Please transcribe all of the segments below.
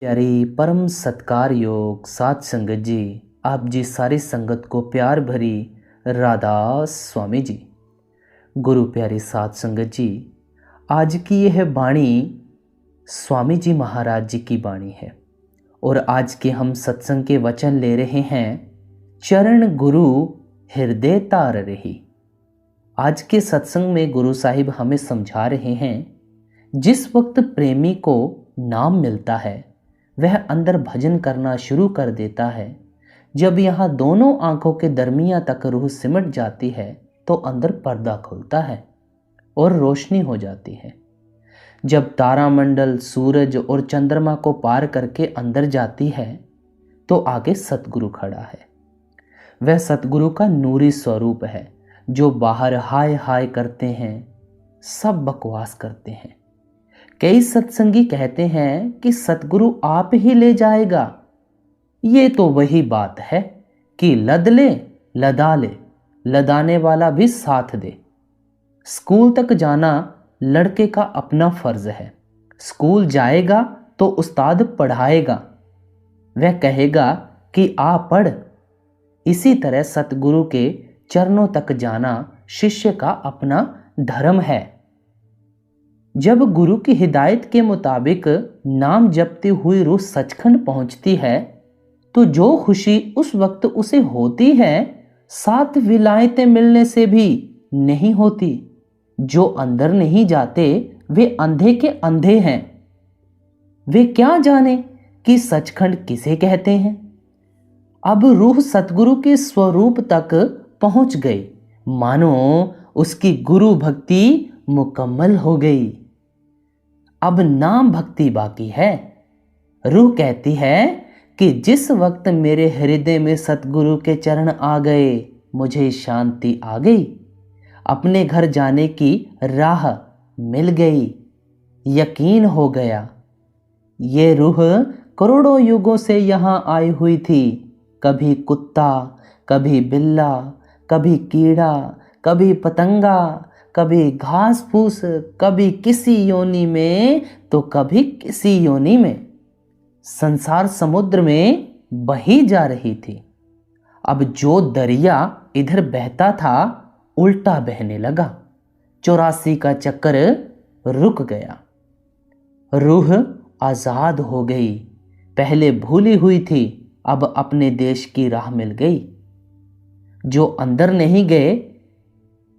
प्यारी परम सत्कार योग साध संगत जी, आप जी सारी संगत को प्यार भरी राधा स्वामी जी। गुरु प्यारी साध संगत जी, आज की यह वाणी स्वामी जी महाराज जी की वाणी है और आज के हम सत्संग के वचन ले रहे हैं। चरण गुरु हृदय तार रही। आज के सत्संग में गुरु साहिब हमें समझा रहे हैं, जिस वक्त प्रेमी को नाम मिलता है वह अंदर भजन करना शुरू कर देता है। जब यहाँ दोनों आंखों के दरमिया तक रूह सिमट जाती है तो अंदर पर्दा खुलता है और रोशनी हो जाती है। जब तारामंडल सूरज और चंद्रमा को पार करके अंदर जाती है तो आगे सतगुरु खड़ा है। वह सतगुरु का नूरी स्वरूप है जो बाहर हाय हाय करते हैं, सब बकवास करते हैं। कई सत्संगी कहते हैं कि सतगुरु आप ही ले जाएगा। ये तो वही बात है कि लद ले लदा ले, लदाने वाला भी साथ दे। स्कूल तक जाना लड़के का अपना फर्ज है। स्कूल जाएगा तो उस्ताद पढ़ाएगा, वह कहेगा कि आ पढ़। इसी तरह सतगुरु के चरणों तक जाना शिष्य का अपना धर्म है। जब गुरु की हिदायत के मुताबिक नाम जपती हुई रूह सचखंड पहुंचती है तो जो खुशी उस वक्त उसे होती है, 7 विलायतें मिलने से भी नहीं होती। जो अंदर नहीं जाते वे अंधे के अंधे हैं। वे क्या जाने कि सचखंड किसे कहते हैं। अब रूह सतगुरु के स्वरूप तक पहुंच गई, मानो उसकी गुरु भक्ति मुकम्मल हो गई। अब नाम भक्ति बाकी है। रूह कहती है कि जिस वक्त मेरे हृदय में सतगुरु के चरण आ गए, मुझे शांति आ गई, अपने घर जाने की राह मिल गई, यकीन हो गया। ये रूह करोड़ों युगों से यहाँ आई हुई थी। कभी कुत्ता, कभी बिल्ला, कभी कीड़ा, कभी पतंगा, कभी घास फूस, कभी किसी योनि में तो कभी किसी योनि में। संसार समुद्र में बही जा रही थी। अब जो दरिया इधर बहता था उल्टा बहने लगा। 84 का चक्कर रुक गया। रूह आजाद हो गई। पहले भूली हुई थी, अब अपने देश की राह मिल गई। जो अंदर नहीं गए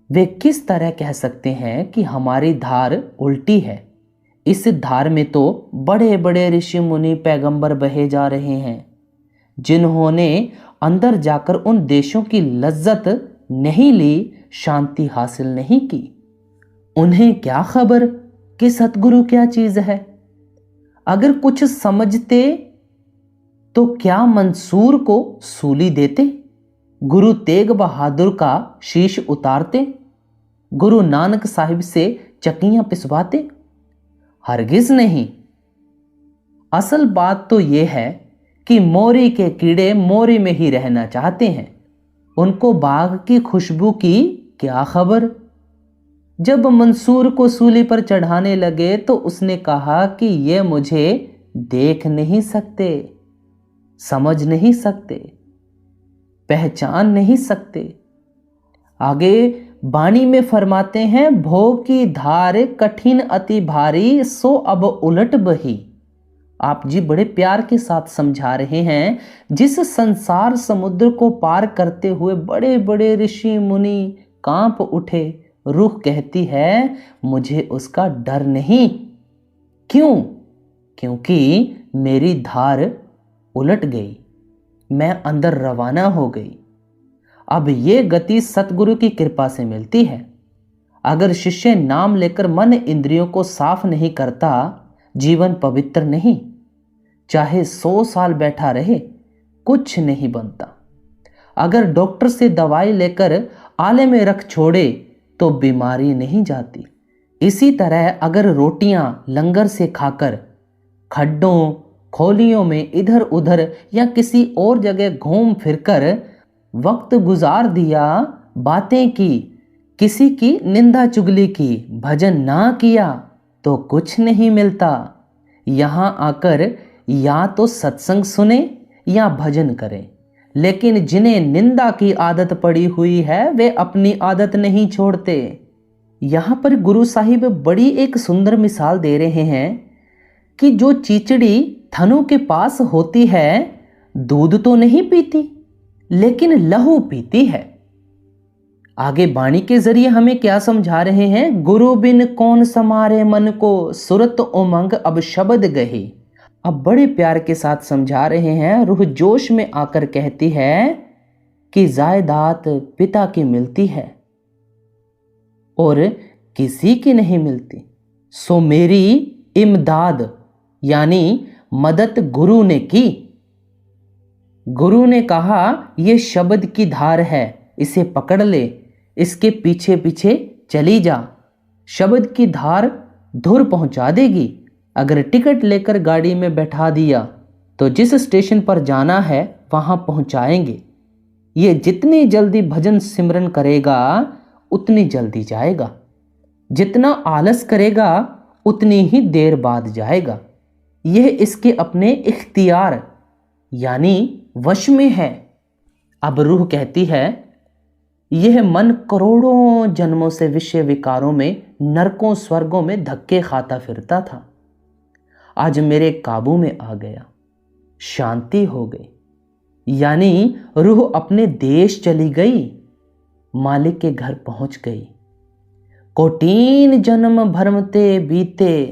वे किस तरह कह सकते हैं कि हमारी धार उल्टी है। इस धार में तो बड़े बड़े ऋषि मुनि पैगंबर बहे जा रहे हैं, जिन्होंने अंदर जाकर उन देशों की लज्जत नहीं ली, शांति हासिल नहीं की। उन्हें क्या खबर कि सतगुरु क्या चीज है। अगर कुछ समझते तो क्या मंसूर को सूली देते, गुरु तेग बहादुर का शीश उतारते, गुरु नानक साहिब से चक्कियां पिसवाते? हरगिज नहीं। असल बात तो यह है कि मोरी के कीड़े मोरी में ही रहना चाहते हैं। उनको बाग की खुशबू की क्या खबर। जब मंसूर को सूली पर चढ़ाने लगे तो उसने कहा कि ये मुझे देख नहीं सकते, समझ नहीं सकते, पहचान नहीं सकते। आगे बाणी में फरमाते हैं, भोग की धार कठिन अति भारी, सो अब उलट बही। आप जी बड़े प्यार के साथ समझा रहे हैं, जिस संसार समुद्र को पार करते हुए बड़े बड़े ऋषि मुनि कांप उठे, रूह कहती है मुझे उसका डर नहीं। क्यों? क्योंकि मेरी धार उलट गई, मैं अंदर रवाना हो गई। अब ये गति सतगुरु की कृपा से मिलती है। अगर शिष्य नाम लेकर मन इंद्रियों को साफ नहीं करता, जीवन पवित्र नहीं। चाहे 100 साल बैठा रहे, कुछ नहीं बनता। अगर डॉक्टर से दवाई लेकर आले में रख छोड़े तो बीमारी नहीं जाती। इसी तरह अगर रोटियां लंगर से खाकर खड्डों खोलियों में इधर उधर या किसी और जगह घूम फिरकर वक्त गुजार दिया, बातें की, किसी की निंदा चुगली की, भजन ना किया तो कुछ नहीं मिलता। यहाँ आकर या तो सत्संग सुने या भजन करें, लेकिन जिन्हें निंदा की आदत पड़ी हुई है वे अपनी आदत नहीं छोड़ते। यहाँ पर गुरु साहिब बड़ी एक सुंदर मिसाल दे रहे हैं कि जो चीचड़ी थनों के पास होती है दूध तो नहीं पीती लेकिन लहू पीती है। आगे वाणी के जरिए हमें क्या समझा रहे हैं? गुरु बिन कौन समारे मन को, सुरत उमंग अब शब्द गही। अब बड़े प्यार के साथ समझा रहे हैं। रूह जोश में आकर कहती है कि जायदाद पिता की मिलती है और किसी की नहीं मिलती, सो मेरी इमदाद यानी मदद गुरु ने की। गुरु ने कहा ये शब्द की धार है, इसे पकड़ ले, इसके पीछे पीछे चली जा, शब्द की धार धुर पहुंचा देगी। अगर टिकट लेकर गाड़ी में बैठा दिया तो जिस स्टेशन पर जाना है वहां पहुंचाएंगे। ये जितनी जल्दी भजन सिमरन करेगा उतनी जल्दी जाएगा, जितना आलस करेगा उतनी ही देर बाद जाएगा। यह इसके अपने इख्तियार यानी वश में है। अब रूह कहती है यह मन करोड़ों जन्मों से विषय विकारों में, नरकों स्वर्गों में धक्के खाता फिरता था, आज मेरे काबू में आ गया, शांति हो गई। यानी रूह अपने देश चली गई, मालिक के घर पहुंच गई। कोटीन जन्म भरमते बीते,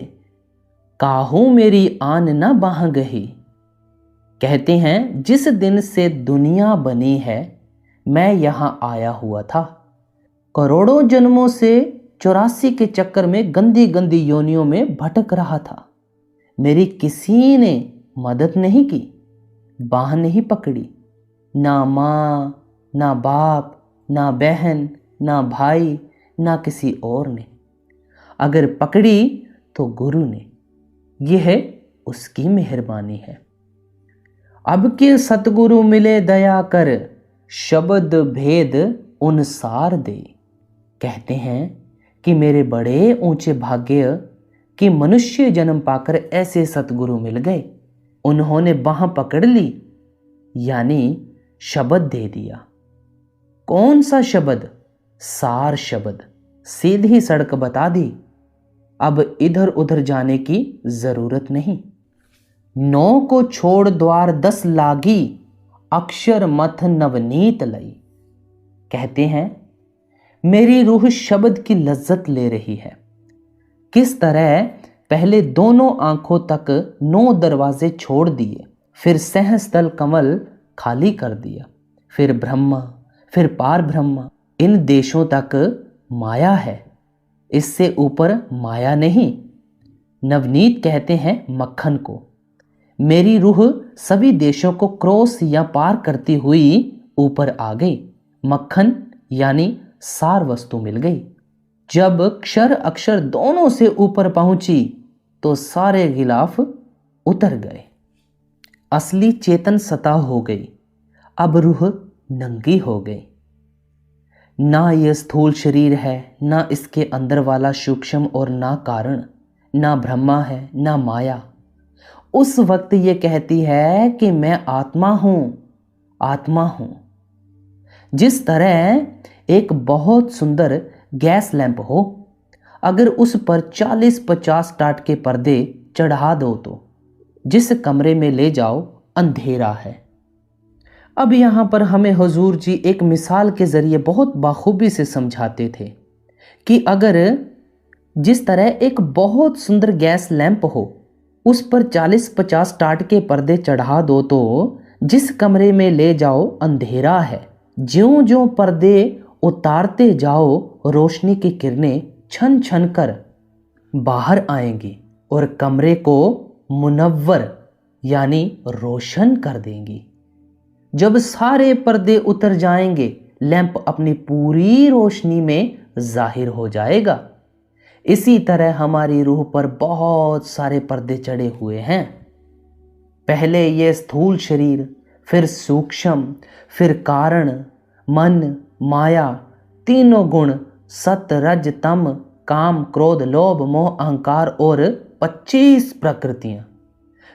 काहू मेरी आन न बाह गही। कहते हैं जिस दिन से दुनिया बनी है मैं यहां आया हुआ था। करोड़ों जन्मों से 84 के चक्कर में गंदी गंदी योनियों में भटक रहा था। मेरी किसी ने मदद नहीं की, बाह नहीं पकड़ी, ना माँ ना बाप ना बहन ना भाई ना किसी और ने। अगर पकड़ी तो गुरु ने, यह उसकी मेहरबानी है। अब के सतगुरु मिले दया कर, शब्द भेद उनसार दे। कहते हैं कि मेरे बड़े ऊंचे भाग्य कि मनुष्य जन्म पाकर ऐसे सतगुरु मिल गए। उन्होंने बाह पकड़ ली यानी शब्द दे दिया। कौन सा शब्द? सार शब्द, सीधी सड़क बता दी। अब इधर उधर जाने की जरूरत नहीं। 9 को छोड़ द्वार 10 लागी, अक्षर मथ नवनीत लई। कहते हैं मेरी रूह शब्द की लज्जत ले रही है। किस तरह पहले दोनों आंखों तक 9 दरवाजे छोड़ दिए, फिर सहस्त्रल कमल खाली कर दिया, फिर ब्रह्मा, फिर पार ब्रह्मा, इन देशों तक माया है, इससे ऊपर माया नहीं। नवनीत कहते हैं मक्खन को। मेरी रूह सभी देशों को क्रॉस या पार करती हुई ऊपर आ गई। मक्खन यानी सार वस्तु मिल गई। जब क्षर अक्षर दोनों से ऊपर पहुंची तो सारे गिलाफ उतर गए। असली चेतन सतह हो गई। अब रूह नंगी हो गई। ना यह स्थूल शरीर है, ना इसके अंदर वाला सूक्ष्म और ना कारण, ना ब्रह्मा है ना माया। उस वक्त ये कहती है कि मैं आत्मा हूं, आत्मा हूं। जिस तरह एक बहुत सुंदर गैस लैंप हो, अगर उस पर 40-50 टाट के पर्दे चढ़ा दो तो जिस कमरे में ले जाओ अंधेरा है। अब यहाँ पर हमें हुजूर जी एक मिसाल के ज़रिए बहुत बाखूबी से समझाते थे कि अगर जिस तरह एक बहुत सुंदर गैस लैंप हो, उस पर 40-50 टाट के पर्दे चढ़ा दो तो जिस कमरे में ले जाओ अंधेरा है। ज्यों ज्यों पर्दे उतारते जाओ रोशनी की किरणें छन छन कर बाहर आएंगी और कमरे को मुनव्वर यानी रोशन कर देंगी। जब सारे पर्दे उतर जाएंगे, लैंप अपनी पूरी रोशनी में जाहिर हो जाएगा। इसी तरह हमारी रूह पर बहुत सारे पर्दे चढ़े हुए हैं। पहले ये स्थूल शरीर, फिर सूक्ष्म, फिर कारण, मन, माया, तीनों गुण सत रज तम, काम क्रोध लोभ मोह अहंकार और 25 प्रकृतियां।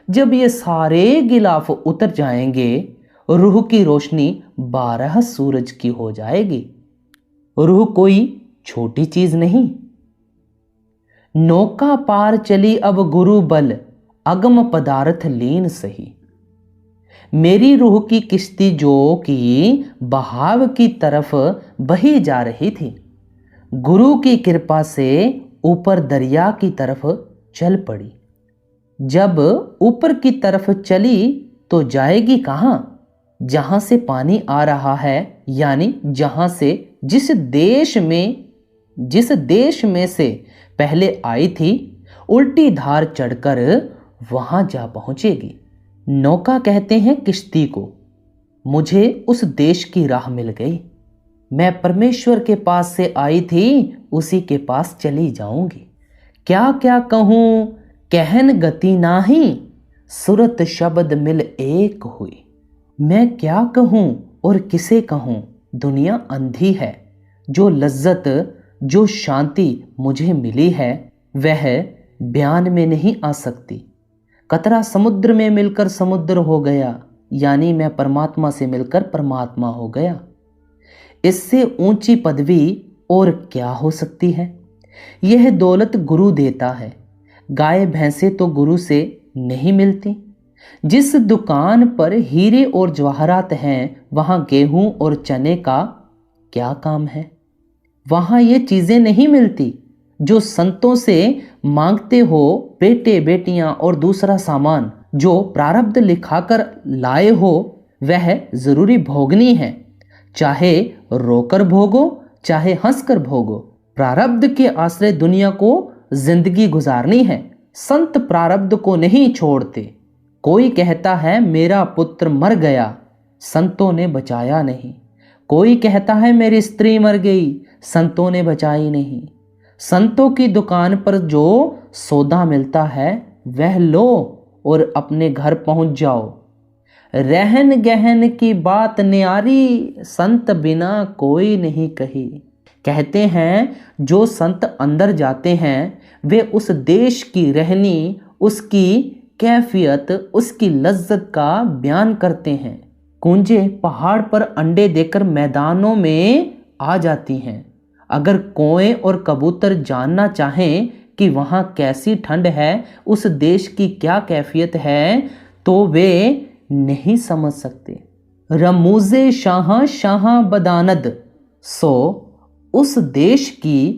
जब ये सारे गिलाफ उतर जाएंगे, रूह की रोशनी 12 सूरज की हो जाएगी। रूह कोई छोटी चीज नहीं। नौका पार चली अब गुरु बल, अगम पदार्थ लीन सही। मेरी रूह की किश्ती जो कि बहाव की तरफ बही जा रही थी, गुरु की कृपा से ऊपर दरिया की तरफ चल पड़ी। जब ऊपर की तरफ चली तो जाएगी कहाँ? जहाँ से पानी आ रहा है, यानी जहाँ से जिस देश में से पहले आई थी, उल्टी धार चढ़कर वहाँ जा पहुँचेगी। नौका कहते हैं किश्ती को। मुझे उस देश की राह मिल गई। मैं परमेश्वर के पास से आई थी, उसी के पास चली जाऊंगी। क्या क्या कहूँ कहन गति नाही, सुरत शब्द मिल एक हुई। मैं क्या कहूँ और किसे कहूँ, दुनिया अंधी है। जो लज्जत, जो शांति मुझे मिली है, वह बयान में नहीं आ सकती। कतरा समुद्र में मिलकर समुद्र हो गया, यानी मैं परमात्मा से मिलकर परमात्मा हो गया। इससे ऊंची पदवी और क्या हो सकती है? यह दौलत गुरु देता है। गाय भैंसे तो गुरु से नहीं मिलती। जिस दुकान पर हीरे और जवाहरात हैं, वहां गेहूं और चने का क्या काम है? वहां ये चीजें नहीं मिलती। जो संतों से मांगते हो, बेटे बेटियां और दूसरा सामान जो प्रारब्ध लिखाकर लाए हो, वह जरूरी भोगनी है। चाहे रोकर भोगो, चाहे हंसकर भोगो। प्रारब्ध के आश्रय दुनिया को जिंदगी गुजारनी है। संत प्रारब्ध को नहीं छोड़ते। कोई कहता है मेरा पुत्र मर गया, संतों ने बचाया नहीं। कोई कहता है मेरी स्त्री मर गई, संतों ने बचाई नहीं। संतों की दुकान पर जो सौदा मिलता है, वह लो और अपने घर पहुंच जाओ। रहन गहन की बात न्यारी, संत बिना कोई नहीं कही। कहते हैं जो संत अंदर जाते हैं, वे उस देश की रहनी, उसकी कैफियत, उसकी लज्जत का बयान करते हैं। कूंजें पहाड़ पर अंडे देकर मैदानों में आ जाती हैं। अगर कौए और कबूतर जानना चाहें कि वहाँ कैसी ठंड है, उस देश की क्या कैफियत है, तो वे नहीं समझ सकते। रमूजे शाह शाह बदानद, सो उस देश की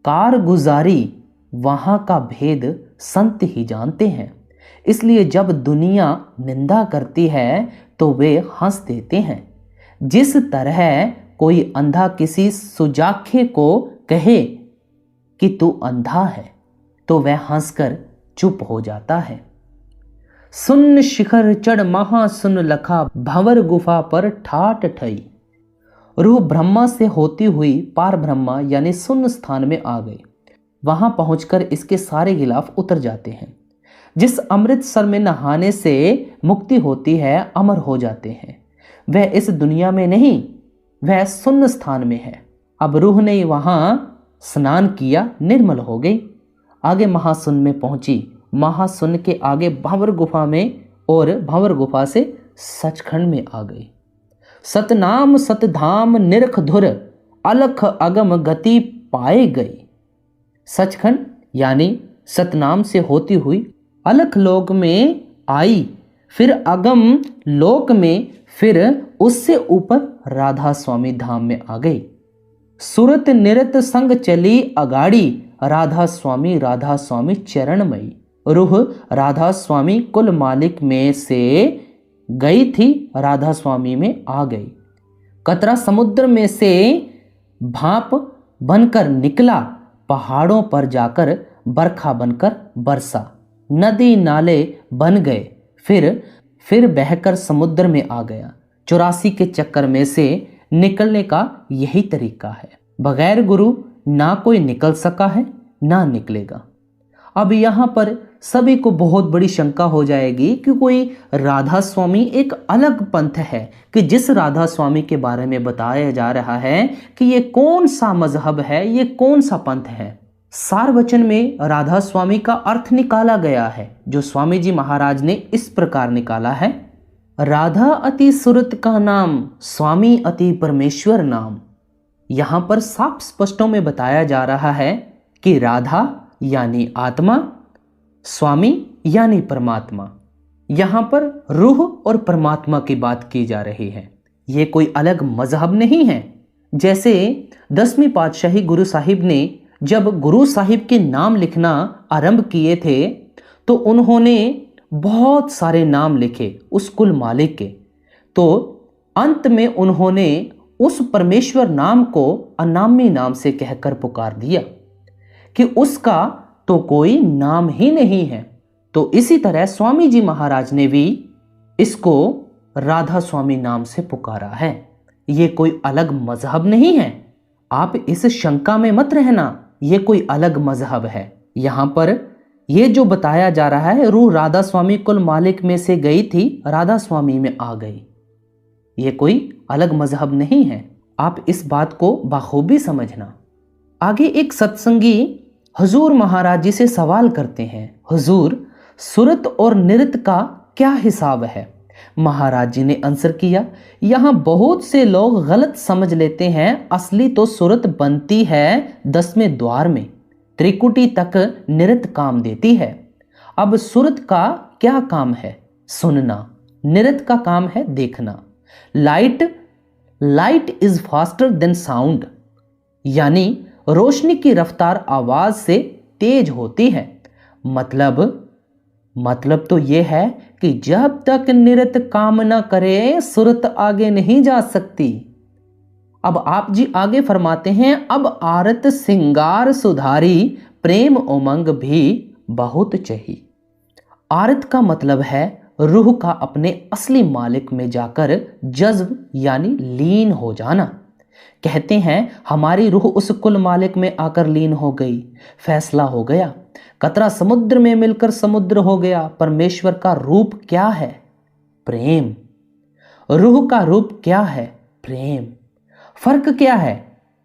कारगुजारी, वहाँ का भेद संत ही जानते हैं। इसलिए जब दुनिया निंदा करती है तो वे हंस देते हैं। जिस तरह कोई अंधा किसी सुजाखे को कहे कि तू अंधा है, तो वह हंसकर चुप हो जाता है। सुन शिखर चढ़ महा सुन लखा, भंवर गुफा पर ठाट ठई। रूह ब्रह्मा से होती हुई पार ब्रह्मा यानी शून्य स्थान में आ गई। वहां पहुंचकर इसके सारे गिलाफ उतर जाते हैं। जिस अमृतसर में नहाने से मुक्ति होती है, अमर हो जाते हैं। वह इस दुनिया में नहीं, वह शून्य स्थान में है। अब रूह ने वहां स्नान किया, निर्मल हो गई। आगे महाशून्य में पहुंची। महाशून्य के आगे भंवर गुफा में, और भंवर गुफा से सचखंड में आ गई। सतनाम सतधाम निरख धुर, अलख अगम गति पाए गई। सचखंड यानी सतनाम से होती हुई अलख लोक में आई, फिर अगम लोक में, फिर उससे ऊपर राधा स्वामी धाम में आ गई। सुरत निरत संग चली अगाड़ी, राधा स्वामी चरणमयी। रूह राधा स्वामी कुल मालिक में से गई थी, राधा स्वामी में आ गई। कतरा समुद्र में से भाप बनकर निकला, पहाड़ों पर जाकर बरखा बनकर बरसा। नदी नाले बन गए, फिर बहकर समुद्र में आ गया। 84 के चक्कर में से निकलने का यही तरीका है। बगैर गुरु ना कोई निकल सका है, ना निकलेगा। अब यहाँ पर सभी को बहुत बड़ी शंका हो जाएगी कि कोई राधा स्वामी एक अलग पंथ है, कि जिस राधा स्वामी के बारे में बताया जा रहा है कि ये कौन सा मजहब है, ये कौन सा पंथ है। सार वचन में राधा स्वामी का अर्थ निकाला गया है, जो स्वामी जी महाराज ने इस प्रकार निकाला है। राधा अति सुरत का नाम, स्वामी अति परमेश्वर नाम। यहाँ पर साफ स्पष्टों में बताया जा रहा है कि राधा यानी आत्मा, स्वामी यानी परमात्मा। यहाँ पर रूह और परमात्मा की बात की जा रही है। ये कोई अलग मजहब नहीं है। जैसे 10वीं पातशाही गुरु साहिब ने जब गुरु साहिब के नाम लिखना आरंभ किए थे तो उन्होंने बहुत सारे नाम लिखे उस कुल मालिक के। तो अंत में उन्होंने उस परमेश्वर नाम को अनामी नाम से कहकर पुकार दिया कि उसका तो कोई नाम ही नहीं है। तो इसी तरह स्वामी जी महाराज ने भी इसको राधा स्वामी नाम से पुकारा है। ये कोई अलग मजहब नहीं है। आप इस शंका में मत रहना, ये कोई अलग मजहब है। यहाँ पर ये जो बताया जा रहा है, रूह राधा स्वामी कुल मालिक में से गई थी, राधा स्वामी में आ गई, ये कोई अलग मजहब नहीं है। आप इस बात को बखूबी समझना। आगे एक सत्संगी हुजूर महाराज जी से सवाल करते हैं, हुजूर सुरत और नृत्य का क्या हिसाब है? महाराज जी ने आंसर किया, यहाँ बहुत से लोग गलत समझ लेते हैं। असली तो सुरत बनती है 10वें द्वार में, त्रिकुटी तक नृत्य काम देती है। अब सुरत का क्या काम है? सुनना। नृत्य का काम है देखना। Light is faster than sound, यानी रोशनी की रफ्तार आवाज से तेज होती है। मतलब तो यह है कि जब तक नृत्य काम न करे सुरत आगे नहीं जा सकती। अब आप जी आगे फरमाते हैं, अब आरत सिंगार सुधारी प्रेम उमंग भी बहुत चाहिए। आरत का मतलब है रूह का अपने असली मालिक में जाकर जज्ब यानी लीन हो जाना। कहते हैं हमारी रूह उस कुल मालिक में आकर लीन हो गई, फैसला हो गया, कतरा समुद्र में मिलकर समुद्र हो गया। परमेश्वर का रूप क्या है? प्रेम। रूह का रूप क्या है? प्रेम। फर्क क्या है?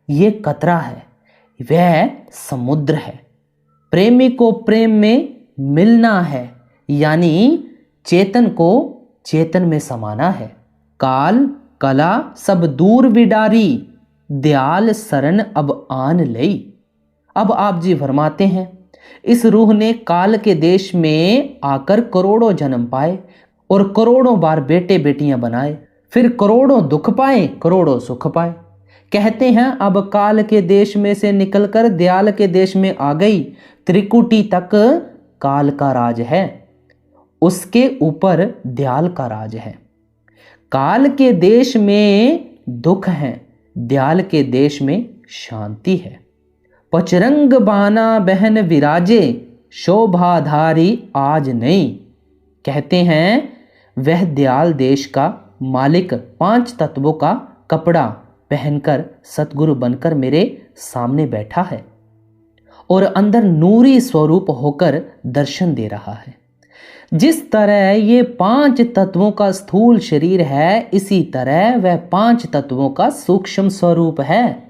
ये कतरा है, वह समुद्र है। प्रेमी को प्रेम में मिलना है, यानी चेतन को चेतन में समाना है। काल कला सब दूर विडारी, दयाल शरण अब आन लई। अब आप जी फरमाते हैं, इस रूह ने काल के देश में आकर करोड़ों जन्म पाए और करोड़ों बार बेटे बेटियां बनाए, फिर करोड़ों दुख पाए, करोड़ों सुख पाए। कहते हैं अब काल के देश में से निकलकर दयाल के देश में आ गई। त्रिकुटी तक काल का राज है, उसके ऊपर दयाल का राज है। काल के देश में दुख है, दयाल के देश में शांति है। पचरंग बाना बहन विराजे, शोभाधारी आज नहीं। कहते हैं वह दयाल देश का मालिक 5 तत्वों का कपड़ा पहनकर सतगुरु बनकर मेरे सामने बैठा है और अंदर नूरी स्वरूप होकर दर्शन दे रहा है। जिस तरह ये 5 तत्वों का स्थूल शरीर है, इसी तरह वह 5 तत्वों का सूक्ष्म स्वरूप है।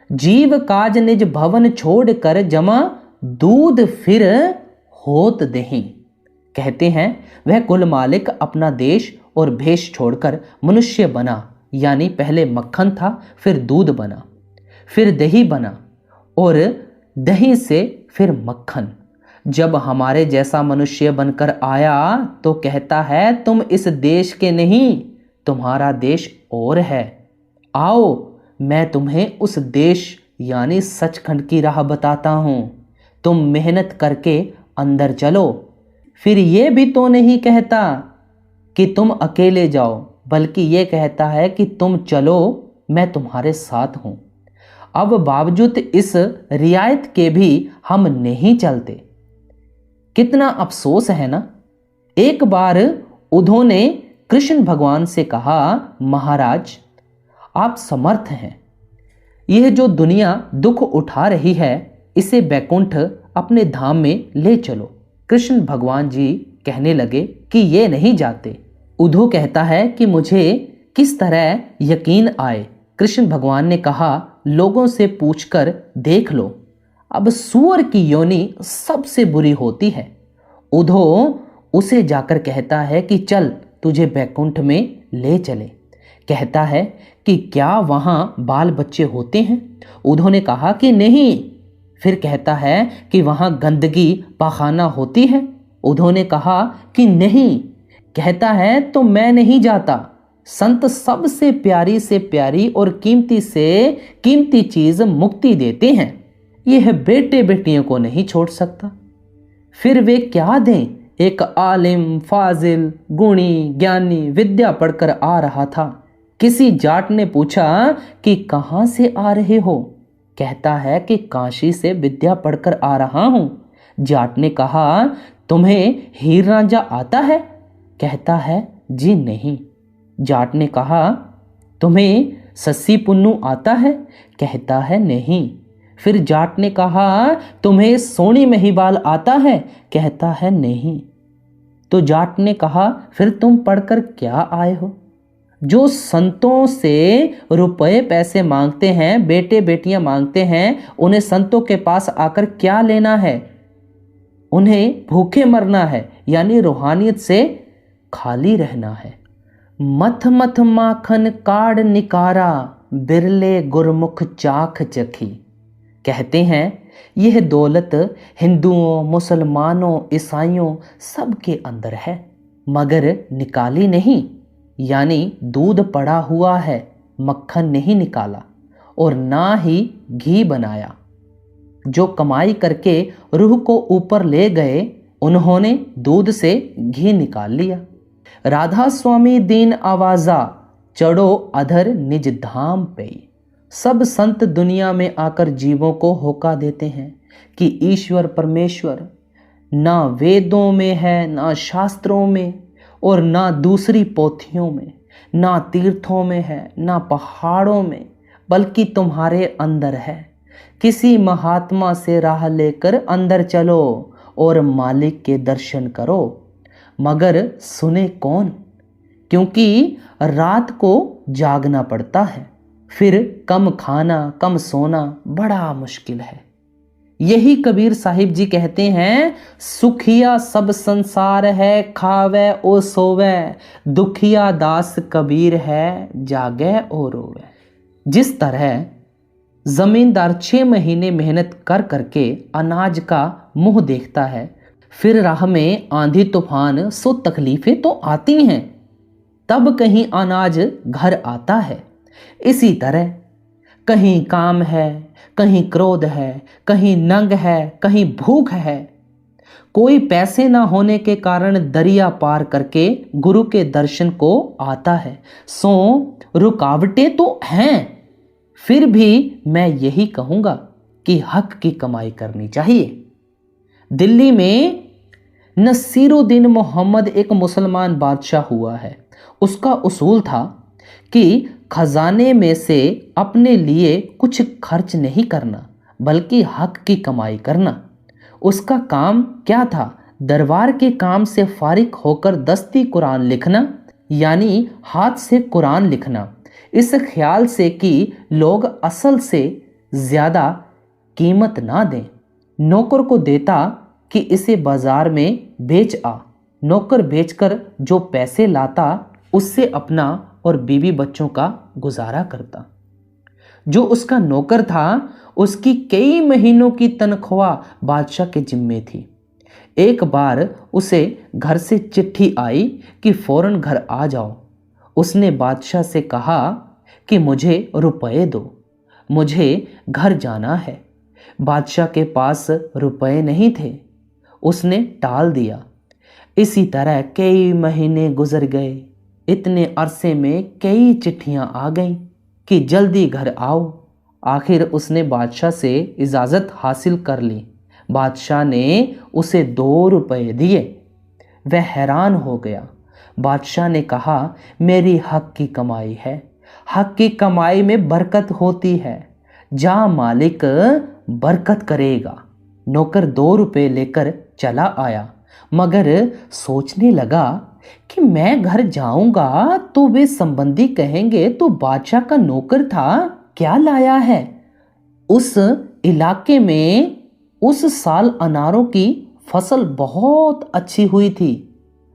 जीव काज निज भवन छोड़ कर जमा दूध फिर होत दही। कहते हैं वह कुल मालिक अपना देश और भेष छोड़कर मनुष्य बना, यानी पहले मक्खन था, फिर दूध बना, फिर दही बना और दही से फिर मक्खन। जब हमारे जैसा मनुष्य बनकर आया तो कहता है तुम इस देश के नहीं, तुम्हारा देश और है। आओ मैं तुम्हें उस देश यानी सचखंड की राह बताता हूँ। तुम मेहनत करके अंदर चलो। फिर ये भी तो नहीं कहता कि तुम अकेले जाओ, बल्कि ये कहता है कि तुम चलो, मैं तुम्हारे साथ हूँ। अब बावजूद इस रियायत के भी हम नहीं चलते। कितना अफसोस है ना। एक बार उद्धव ने कृष्ण भगवान से कहा, महाराज आप समर्थ हैं, यह जो दुनिया दुख उठा रही है इसे बैकुंठ अपने धाम में ले चलो। कृष्ण भगवान जी कहने लगे कि ये नहीं जाते। उद्धव कहता है कि मुझे किस तरह यकीन आए। कृष्ण भगवान ने कहा लोगों से पूछकर देख लो, अब सूअर की योनि सबसे बुरी होती है। उधो उसे जाकर कहता है कि चल तुझे बैकुंठ में ले चले। कहता है कि क्या वहाँ बाल बच्चे होते हैं? उधो ने कहा कि नहीं। फिर कहता है कि वहाँ गंदगी पाखाना होती है? उधो ने कहा कि नहीं। कहता है तो मैं नहीं जाता। संत सबसे प्यारी से प्यारी और कीमती से कीमती चीज मुक्ति देते हैं, यह बेटे बेटियों को नहीं छोड़ सकता। फिर वे क्या दें? एक आलिम, फाजिल, गुणी, ज्ञानी विद्या पढ़कर आ रहा था। किसी जाट ने पूछा कि कहाँ से आ रहे हो? कहता है कि काशी से विद्या पढ़कर आ रहा हूँ। जाट ने कहा तुम्हें हीर रांझा आता है? कहता है जी नहीं। जाट ने कहा तुम्हें सस्सी पुन्नू आता है? कहता है नहीं। फिर जाट ने कहा तुम्हें सोनी महिबाल आता है? कहता है नहीं। तो जाट ने कहा फिर तुम पढ़कर क्या आए हो? जो संतों से रुपए पैसे मांगते हैं, बेटे बेटियां मांगते हैं, उन्हें संतों के पास आकर क्या लेना है? उन्हें भूखे मरना है, यानी रूहानियत से खाली रहना है। मथ मथ माखन काढ़ निकारा, बिरले गुरमुख चाख चखी। कहते हैं यह दौलत हिंदुओं, मुसलमानों, ईसाइयों सबके अंदर है, मगर निकाली नहीं, यानी दूध पड़ा हुआ है, मक्खन नहीं निकाला और ना ही घी बनाया। जो कमाई करके रूह को ऊपर ले गए, उन्होंने दूध से घी निकाल लिया। राधा स्वामी दीन आवाजा, चढ़ो अधर निज धाम पे। सब संत दुनिया में आकर जीवों को होका देते हैं कि ईश्वर परमेश्वर ना वेदों में है, ना शास्त्रों में, और ना दूसरी पोथियों में, ना तीर्थों में है, ना पहाड़ों में, बल्कि तुम्हारे अंदर है। किसी महात्मा से राह लेकर अंदर चलो और मालिक के दर्शन करो। मगर सुने कौन? क्योंकि रात को जागना पड़ता है, फिर कम खाना कम सोना बड़ा मुश्किल है। यही कबीर साहिब जी कहते हैं, सुखिया सब संसार है, खावे ओ सोवे, दुखिया दास कबीर है, जागे ओ रोवे। जिस तरह जमींदार 6 महीने मेहनत कर करके अनाज का मुंह देखता है, फिर राह में आंधी तूफान सो तकलीफें तो आती हैं, तब कहीं अनाज घर आता है। इसी तरह कहीं काम है, कहीं क्रोध है, कहीं नंग है, कहीं भूख है। कोई पैसे ना होने के कारण दरिया पार करके गुरु के दर्शन को आता है। सो रुकावटें तो हैं, फिर भी मैं यही कहूँगा कि हक की कमाई करनी चाहिए। दिल्ली में नसीरुद्दीन मोहम्मद एक मुसलमान बादशाह हुआ है। उसका उसूल था कि खजाने में से अपने लिए कुछ खर्च नहीं करना, बल्कि हक की कमाई करना। उसका काम क्या था? दरबार के काम से फारिग होकर दस्ती कुरान लिखना, यानी हाथ से कुरान लिखना, इस ख्याल से कि लोग असल से ज़्यादा कीमत ना दें। नौकर को देता कि इसे बाजार में बेच आ। नौकर बेचकर जो पैसे लाता, उससे अपना और बीवी बच्चों का गुजारा करता। जो उसका नौकर था, उसकी कई महीनों की तनख्वाह बादशाह के जिम्मे थी। एक बार उसे घर से चिट्ठी आई कि फौरन घर आ जाओ। उसने बादशाह से कहा कि मुझे रुपए दो, मुझे घर जाना है। बादशाह के पास रुपए नहीं थे, उसने टाल दिया। इसी तरह कई महीने गुजर गए। इतने अरसे में कई चिट्ठियां आ गईं कि जल्दी घर आओ। आखिर उसने बादशाह से इजाज़त हासिल कर ली। बादशाह ने उसे 2 रुपए दिए। वह हैरान हो गया। बादशाह ने कहा, मेरी हक की कमाई है, हक की कमाई में बरकत होती है, जा मालिक बरकत करेगा। नौकर 2 रुपए लेकर चला आया, मगर सोचने लगा कि मैं घर जाऊंगा तो वे संबंधी कहेंगे तो बादशाह का नौकर था, क्या लाया है। उस इलाके में उस साल अनारों की फसल बहुत अच्छी हुई थी।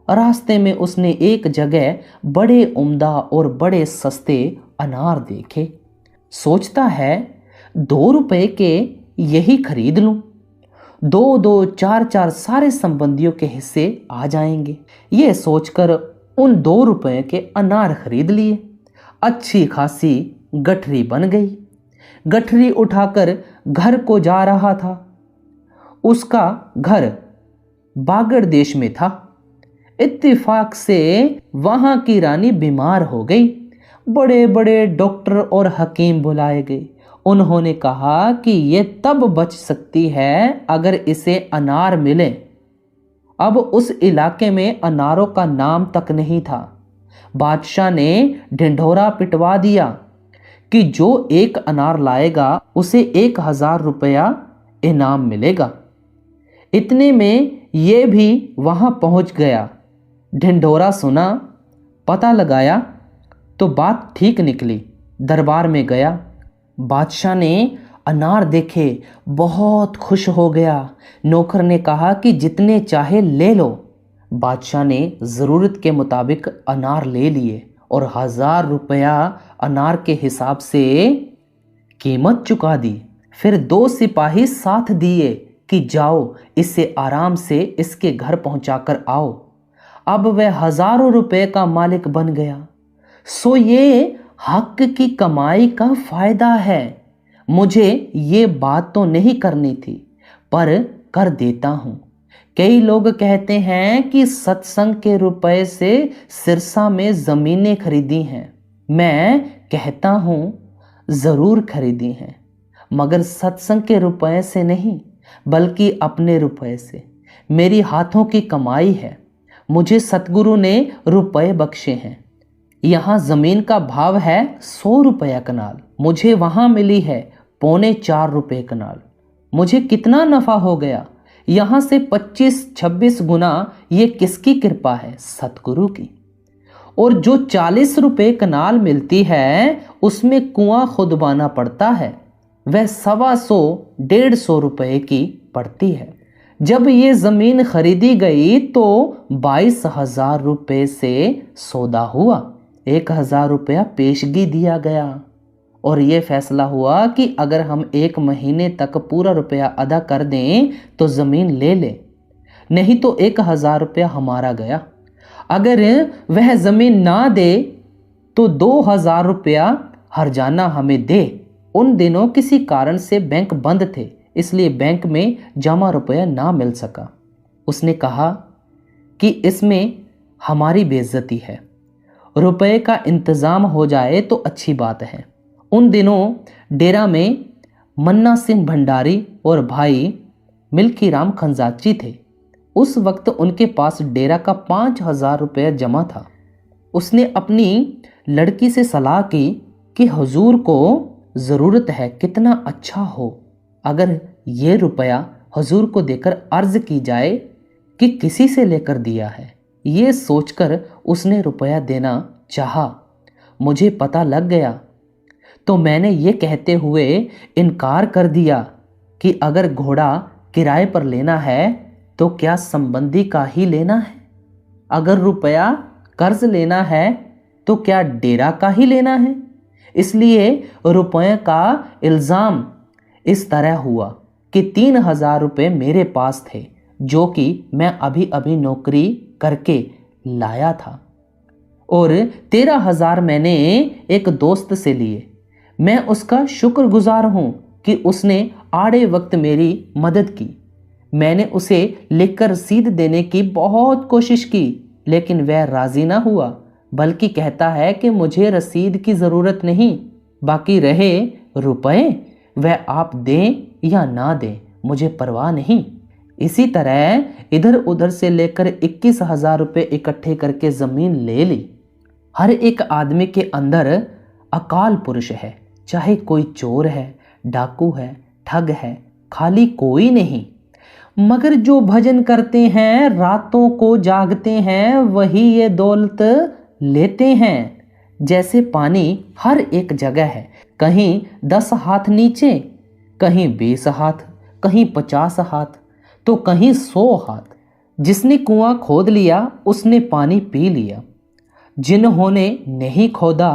रास्ते में उसने एक जगह बड़े उम्दा और बड़े सस्ते अनार देखे। सोचता है 2 रुपए के यही खरीद लूं। 2-2, 4-4 सारे संबंधियों के हिस्से आ जाएंगे। ये सोचकर उन 2 रुपए के अनार खरीद लिए। अच्छी खासी गठरी बन गई। गठरी उठाकर घर को जा रहा था। उसका घर बागड़ देश में था। इत्तेफाक से वहां की रानी बीमार हो गई। बड़े बड़े डॉक्टर और हकीम बुलाए गए। उन्होंने कहा कि ये तब बच सकती है अगर इसे अनार मिले। अब उस इलाके में अनारों का नाम तक नहीं था। बादशाह ने ढिंढोरा पिटवा दिया कि जो एक अनार लाएगा उसे 1000 रुपया इनाम मिलेगा। इतने में ये भी वहां पहुंच गया। ढिंढोरा सुना, पता लगाया तो बात ठीक निकली। दरबार में गया। बादशाह ने अनार देखे, बहुत खुश हो गया। नौकर ने कहा कि जितने चाहे ले लो। बादशाह ने ज़रूरत के मुताबिक अनार ले लिए और 1000 रुपया अनार के हिसाब से कीमत चुका दी। फिर 2 सिपाही साथ दिए कि जाओ इसे आराम से इसके घर पहुंचाकर आओ। अब वह हजारों रुपए का मालिक बन गया। सो ये हक की कमाई का फायदा है। मुझे ये बात तो नहीं करनी थी, पर कर देता हूं। कई लोग कहते हैं कि सत्संग के रुपए से सिरसा में जमीनें खरीदी हैं। मैं कहता हूं जरूर खरीदी हैं, मगर सत्संग के रुपए से नहीं, बल्कि अपने रुपए से। मेरी हाथों की कमाई है। मुझे सतगुरु ने रुपए बख्शे हैं। यहाँ जमीन का भाव है 100 रुपया कनाल। मुझे वहां मिली है 4.25 कनाल। मुझे कितना नफा हो गया। यहाँ से 25-26 गुना। ये किसकी कृपा है? सतगुरु की। और जो 40 रुपए कनाल मिलती है उसमें कुआं खुदवाना पड़ता है। वह 125-150 रुपए की पड़ती है। जब ये जमीन खरीदी गई तो 22,000 रुपए से सौदा हुआ। 1,000 रुपया पेशगी दिया गया और ये फैसला हुआ कि अगर हम 1 महीने तक पूरा रुपया अदा कर दें तो ज़मीन ले ले, नहीं तो 1,000 रुपया हमारा गया। अगर वह ज़मीन ना दे तो 2,000 रुपया हर्जाना हमें दे। उन दिनों किसी कारण से बैंक बंद थे, इसलिए बैंक में जमा रुपया ना मिल सका। उसने कहा कि इसमें हमारी बेइज्जती है। रुपए का इंतज़ाम हो जाए तो अच्छी बात है। उन दिनों डेरा में मन्ना सिंह भंडारी और भाई मिल्की राम खंजाची थे। उस वक्त उनके पास डेरा का 5,000 रुपया जमा था। उसने अपनी लड़की से सलाह की कि हुजूर को ज़रूरत है, कितना अच्छा हो अगर ये रुपया हुजूर को देकर अर्ज़ की जाए कि किसी से लेकर दिया है। ये सोचकर उसने रुपया देना चाहा। मुझे पता लग गया तो मैंने ये कहते हुए इनकार कर दिया कि अगर घोड़ा किराए पर लेना है तो क्या संबंधी का ही लेना है, अगर रुपया कर्ज लेना है तो क्या डेरा का ही लेना है। इसलिए रुपये का इल्ज़ाम इस तरह हुआ कि 3,000 रुपये मेरे पास थे, जो कि मैं अभी अभी नौकरी करके लाया था, और 13,000 मैंने एक दोस्त से लिए। मैं उसका शुक्रगुजार हूँ कि उसने आड़े वक्त मेरी मदद की। मैंने उसे लिखकर रसीद देने की बहुत कोशिश की, लेकिन वह राज़ी ना हुआ, बल्कि कहता है कि मुझे रसीद की ज़रूरत नहीं, बाकी रहे रुपए वह आप दें या ना दें मुझे परवाह नहीं। इसी तरह इधर उधर से लेकर 21,000 रुपये इकट्ठे करके ज़मीन ले ली। हर एक आदमी के अंदर अकाल पुरुष है, चाहे कोई चोर है, डाकू है, ठग है, खाली कोई नहीं। मगर जो भजन करते हैं, रातों को जागते हैं, वही ये दौलत लेते हैं। जैसे पानी हर एक जगह है, कहीं 10 हाथ नीचे, कहीं 20 हाथ, कहीं 50 हाथ तो कहीं 100 हाथ। जिसने कुआं खोद लिया उसने पानी पी लिया, जिन्होंने नहीं खोदा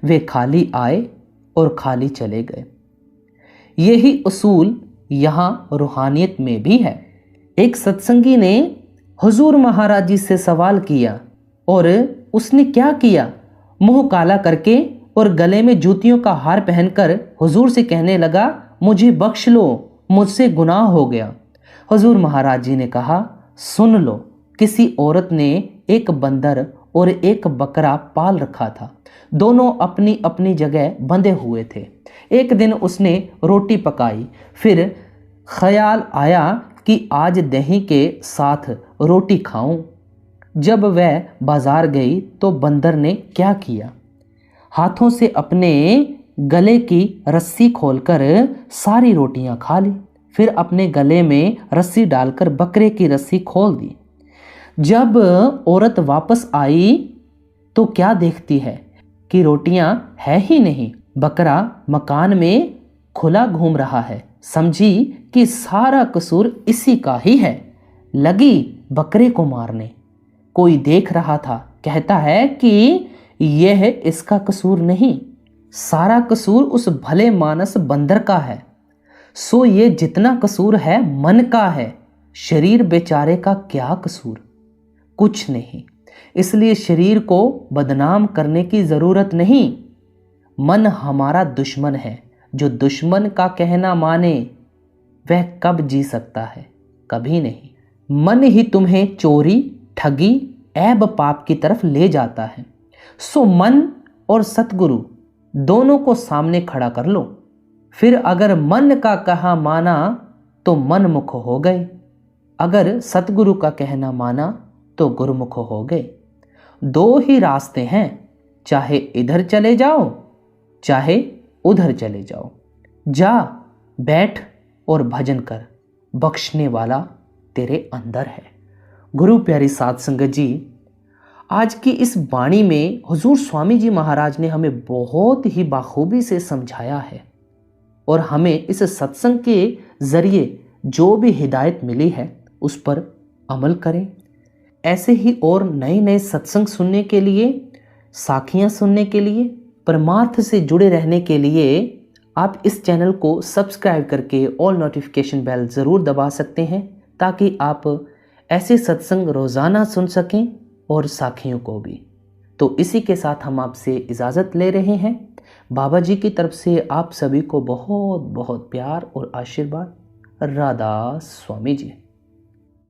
वे खाली आए और खाली चले गए। यही उसूल यहाँ रूहानियत में भी है। एक सत्संगी ने हुजूर महाराज जी से सवाल किया और उसने क्या किया, मुंह काला करके और गले में जूतियों का हार पहनकर हुजूर से कहने लगा, मुझे बख्श लो, मुझसे गुनाह हो गया। हुजूर महाराज जी ने कहा, सुन लो, किसी औरत ने एक बंदर और एक बकरा पाल रखा था। दोनों अपनी अपनी जगह बंधे हुए थे। एक दिन उसने रोटी पकाई, फिर ख्याल आया कि आज दही के साथ रोटी खाऊं। जब वह बाजार गई तो बंदर ने क्या किया, हाथों से अपने गले की रस्सी खोलकर सारी रोटियां खा ली, फिर अपने गले में रस्सी डालकर बकरे की रस्सी खोल दी। जब औरत वापस आई तो क्या देखती है कि रोटियां है ही नहीं, बकरा मकान में खुला घूम रहा है। समझी कि सारा कसूर इसी का ही है, लगी बकरे को मारने। कोई देख रहा था, कहता है कि यह इसका कसूर नहीं, सारा कसूर उस भले मानस बंदर का है। सो ये जितना कसूर है मन का है, शरीर बेचारे का क्या कसूर, कुछ नहीं। इसलिए शरीर को बदनाम करने की जरूरत नहीं। मन हमारा दुश्मन है, जो दुश्मन का कहना माने वह कब जी सकता है, कभी नहीं। मन ही तुम्हें चोरी, ठगी, ऐब पाप की तरफ ले जाता है। सो मन और सतगुरु दोनों को सामने खड़ा कर लो, फिर अगर मन का कहा माना तो मनमुख हो गए, अगर सतगुरु का कहना माना तो गुरुमुख हो गए। दो ही रास्ते हैं, चाहे इधर चले जाओ चाहे उधर चले जाओ। जा बैठ और भजन कर, बख्शने वाला तेरे अंदर है। गुरु प्यारी साध संगत जी, आज की इस वाणी में हुजूर स्वामी जी महाराज ने हमें बहुत ही बाखूबी से समझाया है और हमें इस सत्संग के ज़रिए जो भी हिदायत मिली है उस पर अमल करें। ऐसे ही और नए नए सत्संग सुनने के लिए, साखियाँ सुनने के लिए, परमार्थ से जुड़े रहने के लिए आप इस चैनल को सब्सक्राइब करके ऑल नोटिफिकेशन बेल ज़रूर दबा सकते हैं, ताकि आप ऐसे सत्संग रोज़ाना सुन सकें और साखियों को भी। तो इसी के साथ हम आपसे इजाज़त ले रहे हैं। बाबा जी की तरफ से आप सभी को बहुत बहुत प्यार और आशीर्वाद। राधा स्वामी जी।